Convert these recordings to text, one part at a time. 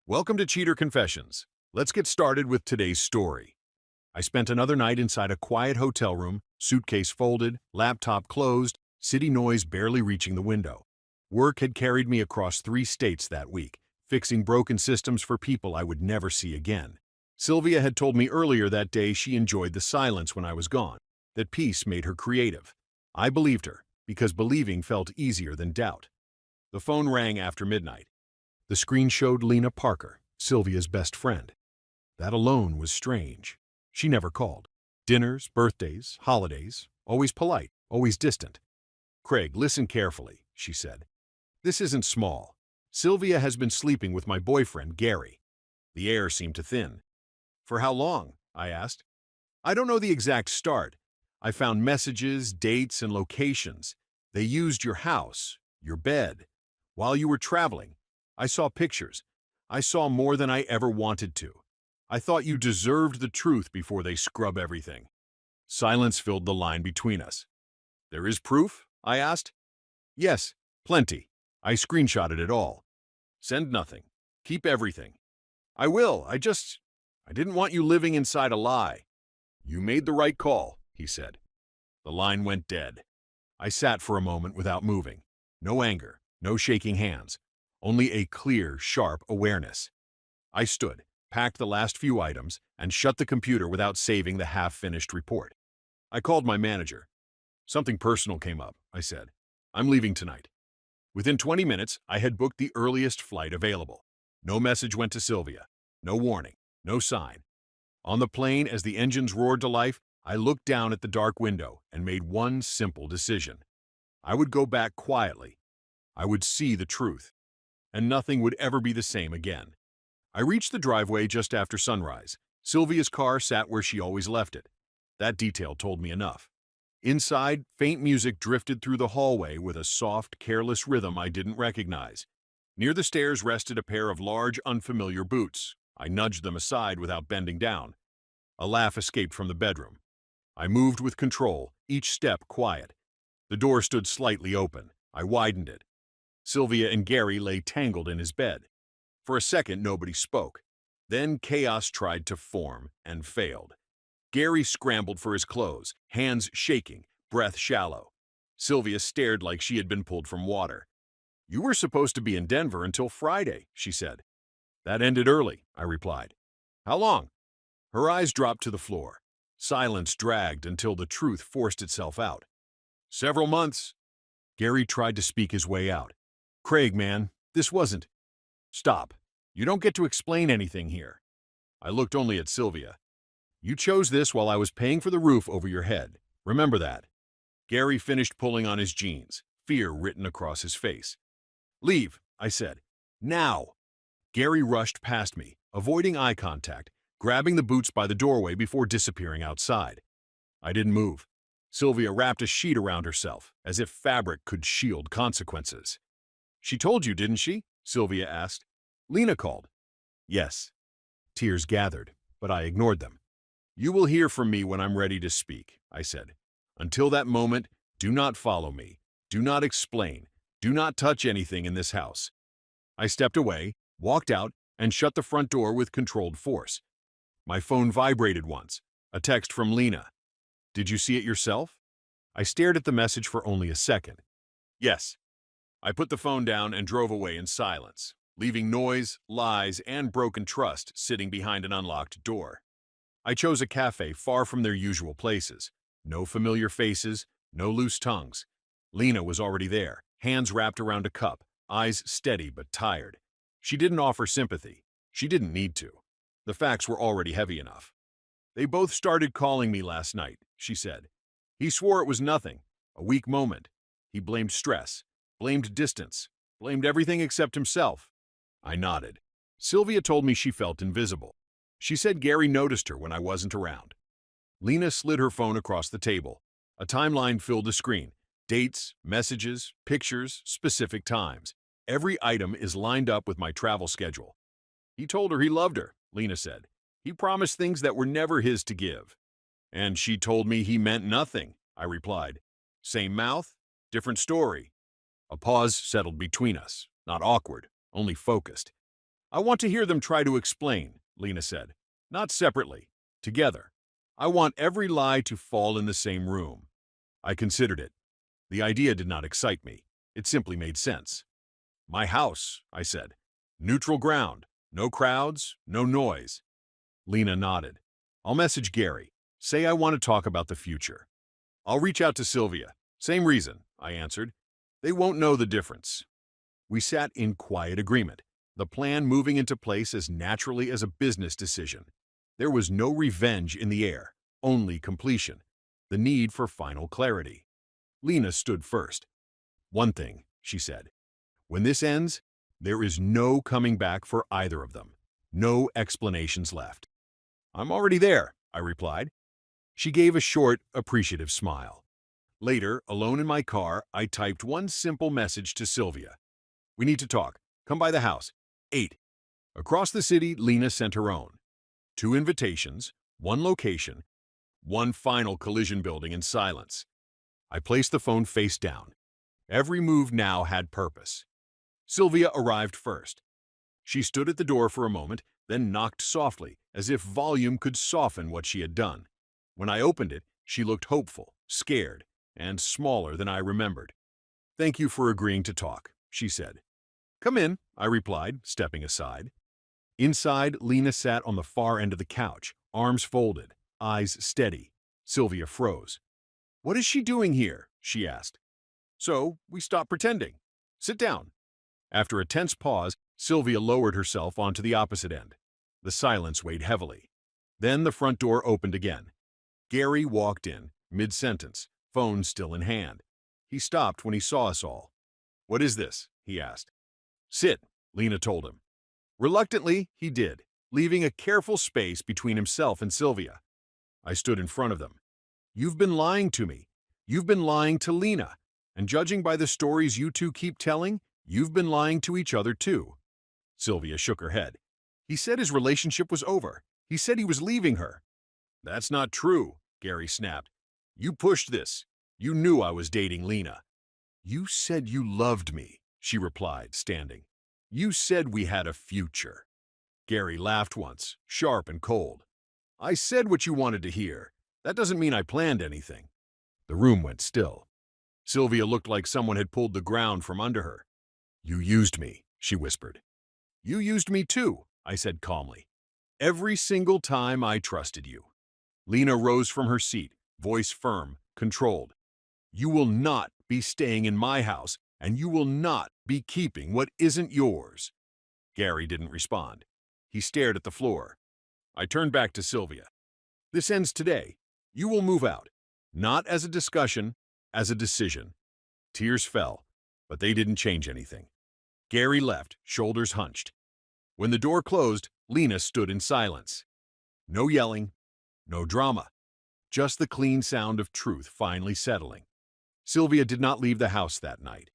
Welcome to Cheater Confessions. Let's get started with today's story. I spent another night inside a quiet hotel room, suitcase folded, laptop closed, city noise barely reaching the window. Work had carried me across 3 states that week, fixing broken systems for people I would never see again. Sylvia had told me earlier that day she enjoyed the silence when I was gone, that peace made her creative. I believed her, because believing felt easier than doubt. The phone rang after midnight. The screen showed Lena Parker, Sylvia's best friend. That alone was strange. She never called. Dinners, birthdays, holidays, always polite, always distant. "Craig, listen carefully," she said. "This isn't small. Sylvia has been sleeping with my boyfriend, Gary." The air seemed to thin. "For how long?" I asked. "I don't know the exact start. I found messages, dates, and locations. They used your house, your bed. While you were traveling, I saw pictures. I saw more than I ever wanted to. I thought you deserved the truth before they scrub everything." Silence filled the line between us. "There is proof?" I asked. "Yes, plenty. I screenshotted it all." "Send nothing. Keep everything." "I will. I didn't want you living inside a lie." "You made the right call," he said. The line went dead. I sat for a moment without moving. No anger, no shaking hands. Only a clear, sharp awareness. I stood, packed the last few items, and shut the computer without saving the half-finished report. I called my manager. "Something personal came up," I said. "I'm leaving tonight." Within 20 minutes, I had booked the earliest flight available. No message went to Sylvia. No warning. No sign. On the plane, as the engines roared to life, I looked down at the dark window and made one simple decision. I would go back quietly. I would see the truth. And nothing would ever be the same again. I reached the driveway just after sunrise. Sylvia's car sat where she always left it. That detail told me enough. Inside, faint music drifted through the hallway with a soft, careless rhythm I didn't recognize. Near the stairs rested a pair of large, unfamiliar boots. I nudged them aside without bending down. A laugh escaped from the bedroom. I moved with control, each step quiet. The door stood slightly open. I widened it. Sylvia and Gary lay tangled in his bed. For a second, nobody spoke. Then chaos tried to form and failed. Gary scrambled for his clothes, hands shaking, breath shallow. Sylvia stared like she had been pulled from water. "You were supposed to be in Denver until Friday," she said. "That ended early," I replied. "How long?" Her eyes dropped to the floor. Silence dragged until the truth forced itself out. "Several months." Gary tried to speak his way out. "Craig, man, this wasn't—" "Stop. You don't get to explain anything here." I looked only at Sylvia. "You chose this while I was paying for the roof over your head. Remember that." Gary finished pulling on his jeans, fear written across his face. "Leave," I said. "Now." Gary rushed past me, avoiding eye contact, grabbing the boots by the doorway before disappearing outside. I didn't move. Sylvia wrapped a sheet around herself, as if fabric could shield consequences. "She told you, didn't she?" Sylvia asked. "Lena called." "Yes." Tears gathered, but I ignored them. "You will hear from me when I'm ready to speak," I said. "Until that moment, do not follow me. Do not explain. Do not touch anything in this house." I stepped away, walked out, and shut the front door with controlled force. My phone vibrated once. A text from Lena. "Did you see it yourself?" I stared at the message for only a second. "Yes." I put the phone down and drove away in silence, leaving noise, lies, and broken trust sitting behind an unlocked door. I chose a cafe far from their usual places. No familiar faces, no loose tongues. Lena was already there, hands wrapped around a cup, eyes steady but tired. She didn't offer sympathy. She didn't need to. The facts were already heavy enough. "They both started calling me last night," she said. "He swore it was nothing, a weak moment. He blamed stress, blamed distance, blamed everything except himself." I nodded. Sylvia told me she felt invisible. She said Gary noticed her when I wasn't around. Lena slid her phone across the table. A timeline filled the screen. Dates, messages, pictures, specific times. Every item is lined up with my travel schedule. "He told her he loved her," Lena said. "He promised things that were never his to give." "And she told me he meant nothing," I replied. Same mouth, different story. A pause settled between us, not awkward, only focused. I want to hear them try to explain, Lena said. Not separately. Together. I want every lie to fall in the same room. I considered it. The idea did not excite me. It simply made sense. My house, I said. Neutral ground. No crowds, no noise. Lena nodded. I'll message Gary. Say I want to talk about the future. I'll reach out to Sylvia. Same reason, I answered. They won't know the difference. We sat in quiet agreement, the plan moving into place as naturally as a business decision. There was no revenge in the air, only completion, the need for final clarity. Lena stood first. One thing, she said. When this ends, there is no coming back for either of them. No explanations left. I'm already there, I replied. She gave a short, appreciative smile. Later, alone in my car, I typed one simple message to Sylvia. We need to talk. Come by the house. 8. Across the city, Lena sent her own. 2 invitations, 1 location, 1 final collision building in silence. I placed the phone face down. Every move now had purpose. Sylvia arrived first. She stood at the door for a moment, then knocked softly, as if volume could soften what she had done. When I opened it, she looked hopeful, scared, and smaller than I remembered. Thank you for agreeing to talk, she said. Come in, I replied, stepping aside. Inside, Lena sat on the far end of the couch, arms folded, eyes steady. Sylvia froze. What is she doing here? She asked. So, we stopped pretending. Sit down. After a tense pause, Sylvia lowered herself onto the opposite end. The silence weighed heavily. Then the front door opened again. Gary walked in, mid-sentence, phone still in hand. He stopped when he saw us all. What is this? He asked. Sit, Lena told him. Reluctantly, he did, leaving a careful space between himself and Sylvia. I stood in front of them. You've been lying to me. You've been lying to Lena. And judging by the stories you two keep telling, you've been lying to each other too. Sylvia shook her head. He said his relationship was over. He said he was leaving her. That's not true, Gary snapped. You pushed this. You knew I was dating Lena. You said you loved me, she replied, standing. You said we had a future. Gary laughed once, sharp and cold. I said what you wanted to hear. That doesn't mean I planned anything. The room went still. Sylvia looked like someone had pulled the ground from under her. You used me, she whispered. You used me too, I said calmly. Every single time I trusted you. Lena rose from her seat, voice firm, controlled. You will not be staying in my house, and you will not be keeping what isn't yours. Gary didn't respond. He stared at the floor. I turned back to Sylvia. This ends today. You will move out. Not as a discussion, as a decision. Tears fell, but they didn't change anything. Gary left, shoulders hunched. When the door closed, Lena stood in silence. No yelling, no drama. Just the clean sound of truth finally settling. Sylvia did not leave the house that night.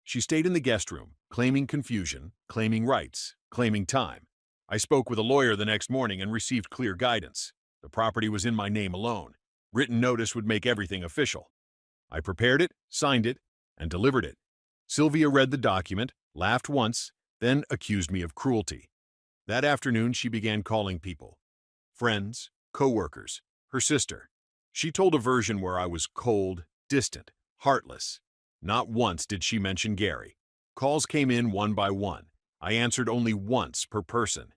She stayed in the guest room, claiming confusion, claiming rights, claiming time. I spoke with a lawyer the next morning and received clear guidance. The property was in my name alone. Written notice would make everything official. I prepared it, signed it, and delivered it. Sylvia read the document, laughed once, then accused me of cruelty. That afternoon, she began calling people. Friends, co-workers, her sister. She told a version where I was cold, distant, heartless. Not once did she mention Gary. Calls came in one by one. I answered only once per person.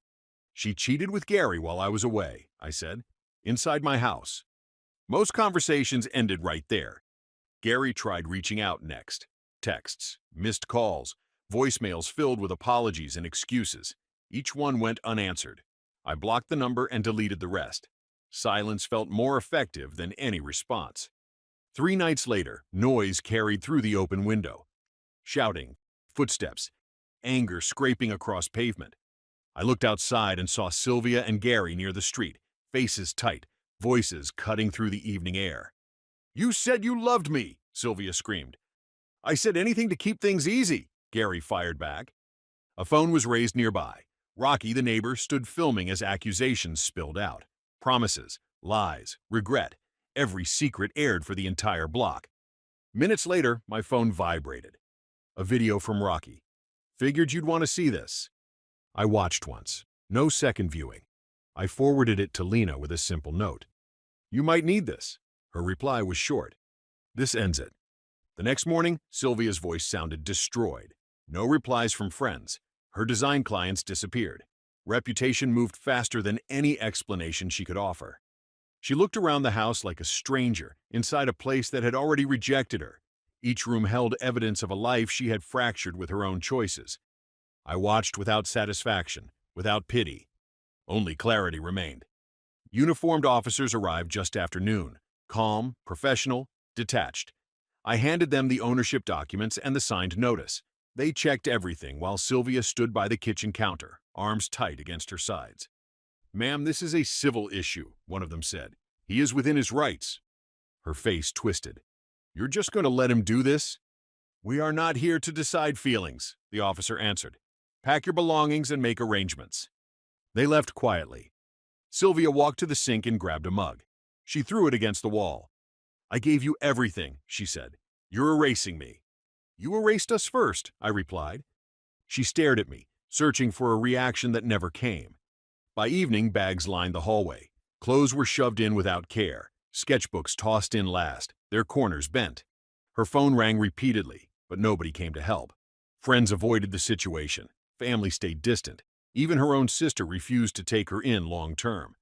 She cheated with Gary while I was away, I said, inside my house. Most conversations ended right there. Gary tried reaching out next. Texts, missed calls, voicemails filled with apologies and excuses. Each one went unanswered. I blocked the number and deleted the rest. Silence felt more effective than any response. 3 nights later, noise carried through the open window. Shouting, footsteps, anger scraping across pavement. I looked outside and saw Sylvia and Gary near the street, faces tight, voices cutting through the evening air. You said you loved me, Sylvia screamed. I said anything to keep things easy, Gary fired back. A phone was raised nearby. Rocky, the neighbor, stood filming as accusations spilled out. Promises, lies, regret. Every secret aired for the entire block. Minutes later, my phone vibrated. A video from Rocky. Figured you'd want to see this. I watched once. No second viewing. I forwarded it to Lena with a simple note. "You might need this." Her reply was short. "This ends it." The next morning, Sylvia's voice sounded destroyed. No replies from friends. Her design clients disappeared. Reputation moved faster than any explanation she could offer. She looked around the house like a stranger, inside a place that had already rejected her. Each room held evidence of a life she had fractured with her own choices. I watched without satisfaction, without pity. Only clarity remained. Uniformed officers arrived just after noon, calm, professional, detached. I handed them the ownership documents and the signed notice. They checked everything while Sylvia stood by the kitchen counter, arms tight against her sides. "Ma'am, this is a civil issue," one of them said. "He is within his rights." Her face twisted. "You're just going to let him do this?" "We are not here to decide feelings," the officer answered. "Pack your belongings and make arrangements." They left quietly. Sylvia walked to the sink and grabbed a mug. She threw it against the wall. "I gave you everything," she said. "You're erasing me." "You erased us first," I replied. She stared at me, searching for a reaction that never came. By evening, bags lined the hallway. Clothes were shoved in without care, sketchbooks tossed in last, their corners bent. Her phone rang repeatedly, but nobody came to help. Friends avoided the situation. Family stayed distant. Even her own sister refused to take her in long term.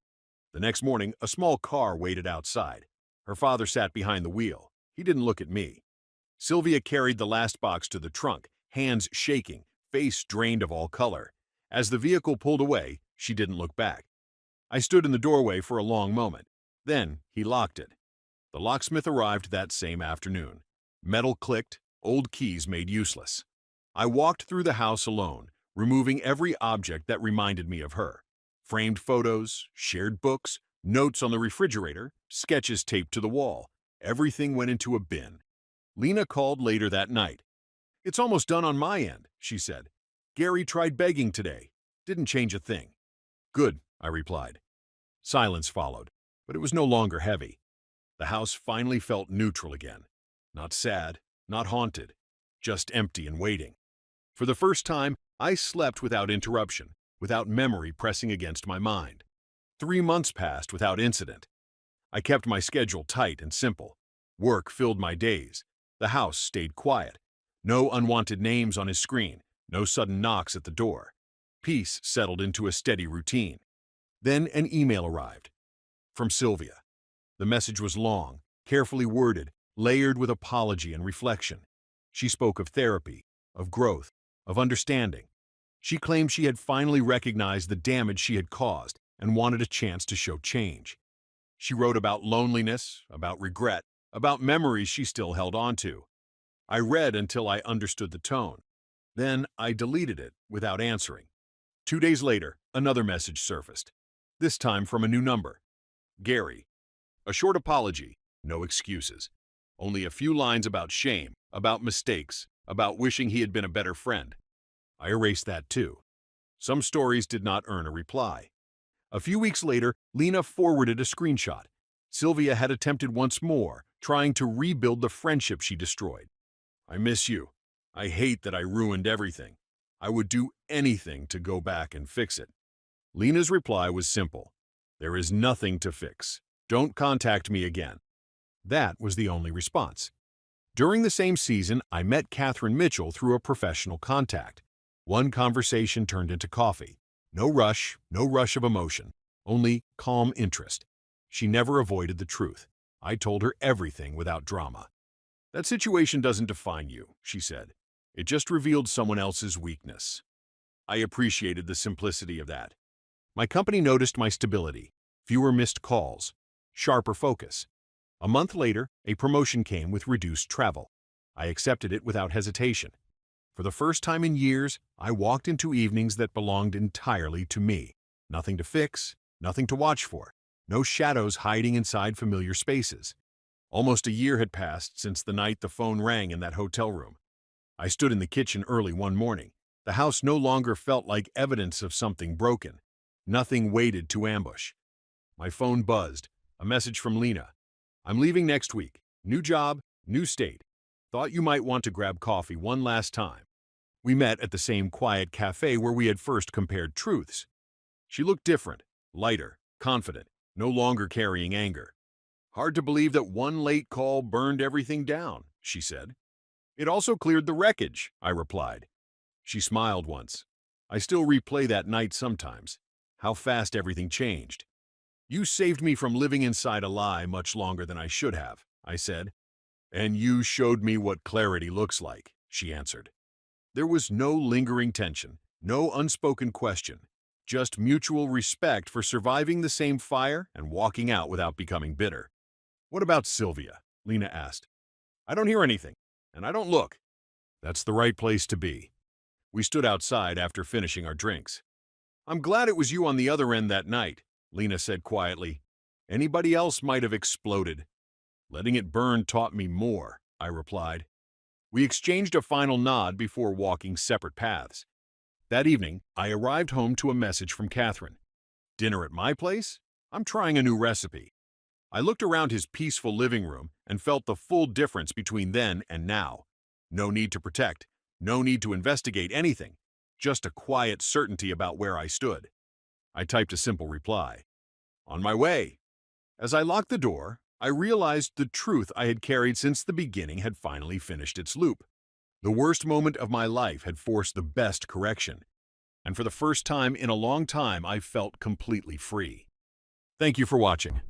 The next morning, a small car waited outside. Her father sat behind the wheel. He didn't look at me. Sylvia carried the last box to the trunk, hands shaking, face drained of all color. As the vehicle pulled away, she didn't look back. I stood in the doorway for a long moment. Then he locked it. The locksmith arrived that same afternoon. Metal clicked, old keys made useless. I walked through the house alone, removing every object that reminded me of her. Framed photos, shared books, notes on the refrigerator, sketches taped to the wall. Everything went into a bin. Lena called later that night. "It's almost done on my end," she said. "Gary tried begging today. Didn't change a thing." "Good," I replied. Silence followed, but it was no longer heavy. The house finally felt neutral again. Not sad, not haunted, just empty and waiting. For the first time, I slept without interruption, without memory pressing against my mind. 3 months passed without incident. I kept my schedule tight and simple. Work filled my days. The house stayed quiet. No unwanted names on his screen, no sudden knocks at the door. Peace settled into a steady routine. Then an email arrived. From Sylvia. The message was long, carefully worded, layered with apology and reflection. She spoke of therapy, of growth, of understanding. She claimed she had finally recognized the damage she had caused and wanted a chance to show change. She wrote about loneliness, about regret, about memories she still held on to. I read until I understood the tone. Then I deleted it without answering. 2 days later, another message surfaced, this time from a new number. "Gary." A short apology, no excuses. Only a few lines about shame, about mistakes, about wishing he had been a better friend. I erased that too. Some stories did not earn a reply. A few weeks later, Lena forwarded a screenshot. Sylvia had attempted once more, trying to rebuild the friendship she destroyed. "I miss you. I hate that I ruined everything. I would do anything to go back and fix it." Lena's reply was simple. "There is nothing to fix. Don't contact me again." That was the only response. During the same season, I met Catherine Mitchell through a professional contact. One conversation turned into coffee. No rush of emotion, only calm interest. She never avoided the truth. I told her everything without drama. "That situation doesn't define you," she said. "It just revealed someone else's weakness." I appreciated the simplicity of that. My company noticed my stability, fewer missed calls, sharper focus. A month later, a promotion came with reduced travel. I accepted it without hesitation. For the first time in years, I walked into evenings that belonged entirely to me. Nothing to fix, nothing to watch for, no shadows hiding inside familiar spaces. Almost a year had passed since the night the phone rang in that hotel room. I stood in the kitchen early one morning. The house no longer felt like evidence of something broken. Nothing waited to ambush. My phone buzzed, a message from Lena. "I'm leaving next week. New job, new state. Thought you might want to grab coffee one last time." We met at the same quiet cafe where we had first compared truths. She looked different, lighter, confident, no longer carrying anger. "Hard to believe that one late call burned everything down," she said. "It also cleared the wreckage," I replied. She smiled once. "I still replay that night sometimes. How fast everything changed." "You saved me from living inside a lie much longer than I should have," I said. "And you showed me what clarity looks like," she answered. There was no lingering tension, no unspoken question, just mutual respect for surviving the same fire and walking out without becoming bitter. "What about Sylvia?" Lena asked. "I don't hear anything, and I don't look." "That's the right place to be." We stood outside after finishing our drinks. "I'm glad it was you on the other end that night," Lena said quietly. "Anybody else might have exploded." "Letting it burn taught me more," I replied. We exchanged a final nod before walking separate paths. That evening, I arrived home to a message from Catherine. "Dinner at my place? I'm trying a new recipe." I looked around his peaceful living room and felt the full difference between then and now. No need to protect, no need to investigate anything, just a quiet certainty about where I stood. I typed a simple reply. "On my way." As I locked the door, I realized the truth I had carried since the beginning had finally finished its loop. The worst moment of my life had forced the best correction, and for the first time in a long time I felt completely free. Thank you for watching.